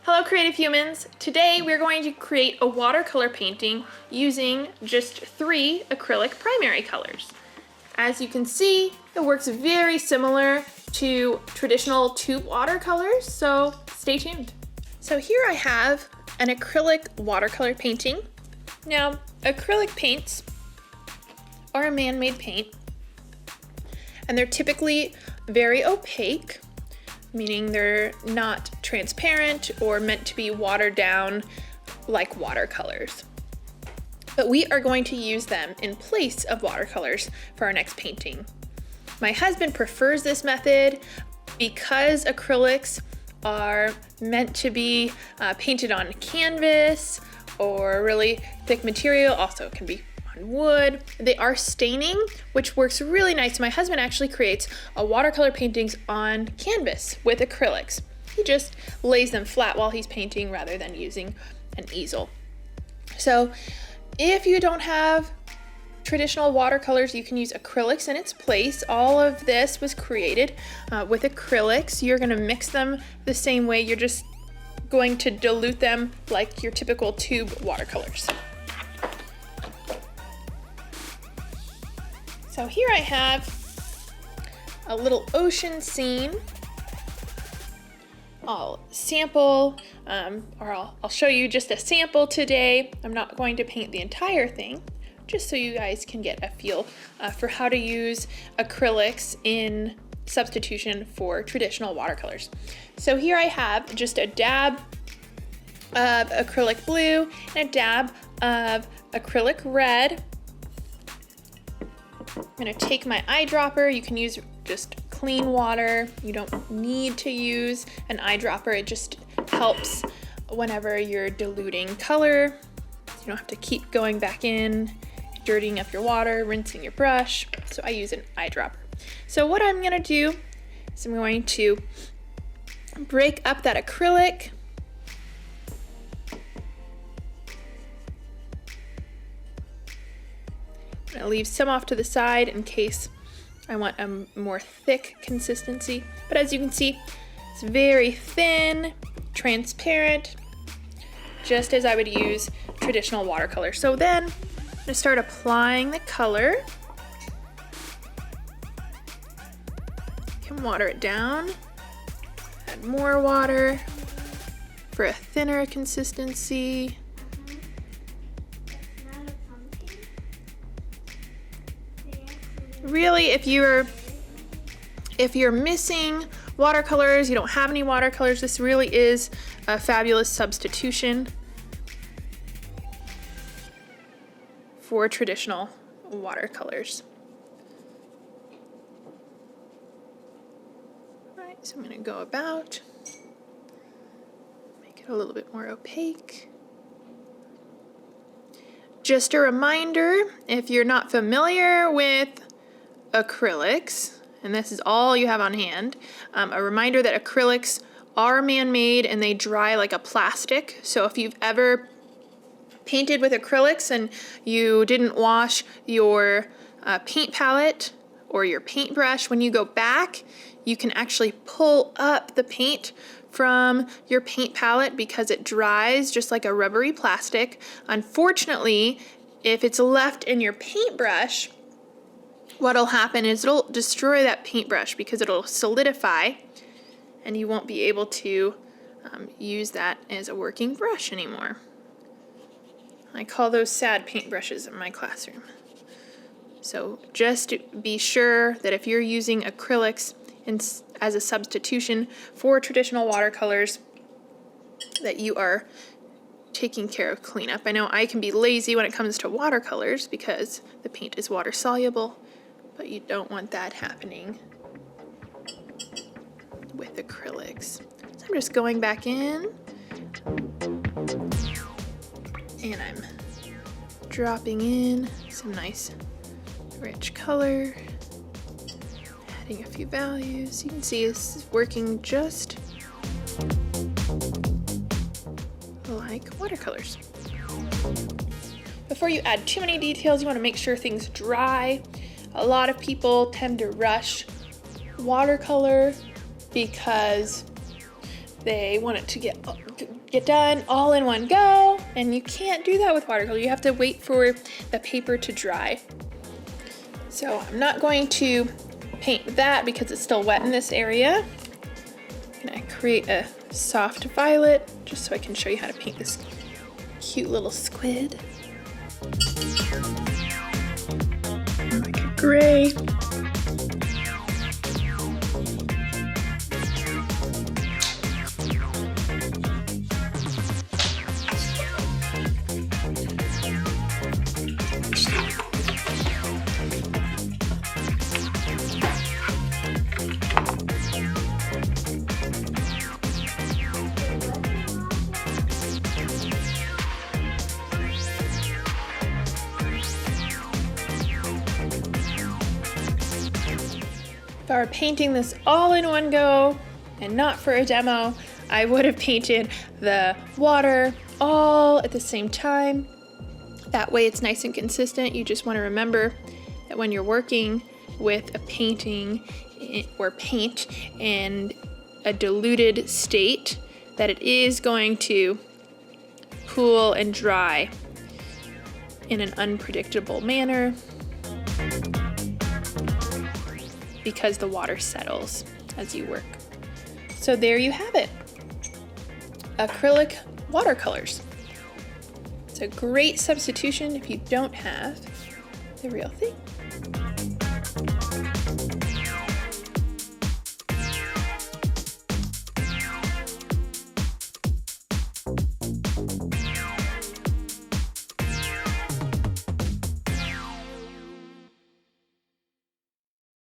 Hello creative humans! Today we're going to create a watercolor painting using just 3 acrylic primary colors. As you can see, it works very similar to traditional tube watercolors, so stay tuned. So here I have an acrylic watercolor painting. Now, acrylic paints are a man-made paint, and they're typically very opaque, meaning they're not transparent or meant to be watered down like watercolors. But we are going to use them in place of watercolors for our next painting. My husband prefers this method because acrylics are meant to be painted on canvas or really thick material, also can be on wood. They are staining, which works really nice. My husband actually creates watercolor paintings on canvas with acrylics. He just lays them flat while he's painting rather than using an easel. So if you don't have traditional watercolors, you can use acrylics in its place. All of this was created with acrylics. You're gonna mix them the same way. You're just going to dilute them like your typical tube watercolors. So here I have a little ocean scene. I'll sample, or I'll show you just a sample today. I'm not going to paint the entire thing, just so you guys can get a feel for how to use acrylics in substitution for traditional watercolors. So here I have just a dab of acrylic blue and a dab of acrylic red. I'm gonna take my eyedropper. You can use just clean water. You don't need to use an eyedropper. It just helps whenever you're diluting color. You don't have to keep going back in, dirtying up your water, rinsing your brush. So I use an eyedropper. So what I'm gonna do is I'm going to break up that acrylic. I'll leave some off to the side in case I want a more thick consistency. But as you can see, it's very thin, transparent, just as I would use traditional watercolor. So then I'm gonna start applying the color. You can water it down, add more water for a thinner consistency. Really, if you're missing watercolors, you don't have any watercolors, this really is a fabulous substitution for traditional watercolors. All right, so I'm gonna go about, make it a little bit more opaque. Just a reminder, if you're not familiar with acrylics, and this is all you have on hand, a reminder that acrylics are man-made and they dry like a plastic. So if you've ever painted with acrylics and you didn't wash your paint palette or your paintbrush, when you go back, you can actually pull up the paint from your paint palette because it dries just like a rubbery plastic. Unfortunately, if it's left in your paintbrush, what'll happen is it'll destroy that paintbrush because it'll solidify and you won't be able to use that as a working brush anymore. I call those sad paintbrushes in my classroom. So just be sure that if you're using acrylics as a substitution for traditional watercolors, that you are taking care of cleanup. I know I can be lazy when it comes to watercolors because the paint is water soluble, but you don't want that happening with acrylics. So I'm just going back in and I'm dropping in some nice rich color, adding a few values. You can see this is working just like watercolors. Before you add too many details, you want to make sure things dry. A lot of people tend to rush watercolor because they want it to get get done all in one go, and you can't do that with watercolor. You have to wait for the paper to dry. So I'm not going to paint that because it's still wet in this area. I'm gonna create a soft violet just so I can show you how to paint this cute little squid. Like a gray. If I were painting this all in one go and not for a demo, I would have painted the water all at the same time. That way it's nice and consistent. You just want to remember that when you're working with a painting or paint in a diluted state, that it is going to cool and dry in an unpredictable manner, because the water settles as you work. So there you have it, acrylic watercolors. It's a great substitution if you don't have the real thing.